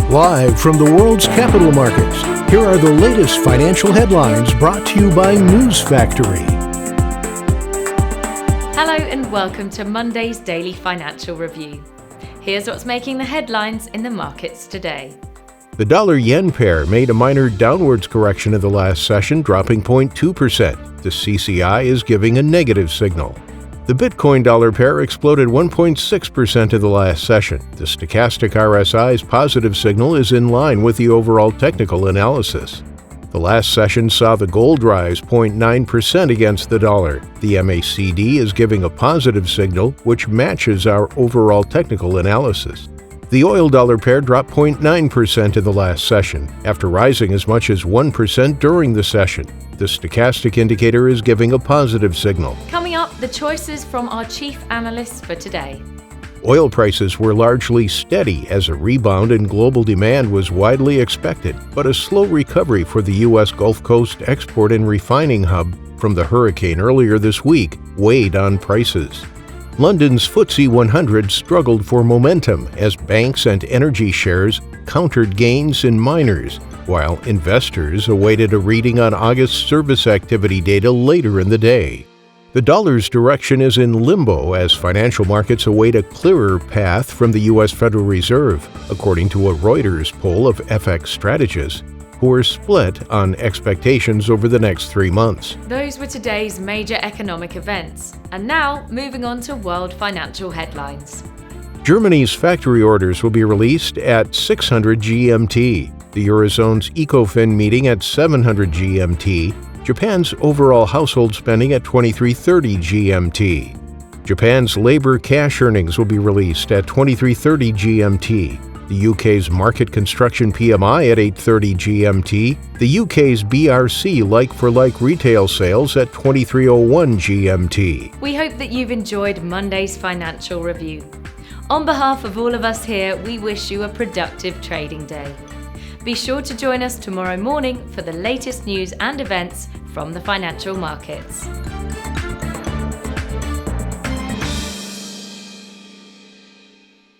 Live from the world's capital markets, here are the latest financial headlines brought to you by News Factory. Hello and welcome to Monday's Daily Financial Review. Here's what's making the headlines in the markets today. The dollar-yen pair made a minor downwards correction in the last session, dropping 0.2%. The CCI is giving a negative signal. The Bitcoin-dollar pair exploded 1.6% in the last session. The stochastic RSI's positive signal is in line with the overall technical analysis. The last session saw the gold rise 0.9% against the dollar. The MACD is giving a positive signal, which matches our overall technical analysis. The oil-dollar pair dropped 0.9% in the last session, after rising as much as 1% during the session. The stochastic indicator is giving a positive signal. Coming up, the choices from our chief analysts for today. Oil prices were largely steady as a rebound in global demand was widely expected, but a slow recovery for the U.S. Gulf Coast export and refining hub from the hurricane earlier this week weighed on prices. London's FTSE 100 struggled for momentum as banks and energy shares countered gains in miners, while investors awaited a reading on August service activity data later in the day. The dollar's direction is in limbo as financial markets await a clearer path from the U.S. Federal Reserve, according to a Reuters poll of FX strategists, who are split on expectations over the next 3 months. Those were today's major economic events. And now, moving on to world financial headlines. Germany's factory orders will be released at 600 GMT, the Eurozone's ECOFIN meeting at 700 GMT, Japan's overall household spending at 2330 GMT. Japan's labor cash earnings will be released at 2330 GMT. The UK's market construction PMI at 8:30 GMT, the UK's BRC like-for-like retail sales at 23:01 GMT. We hope that you've enjoyed Monday's financial review. On behalf of all of us here, we wish you a productive trading day. Be sure to join us tomorrow morning for the latest news and events from the financial markets.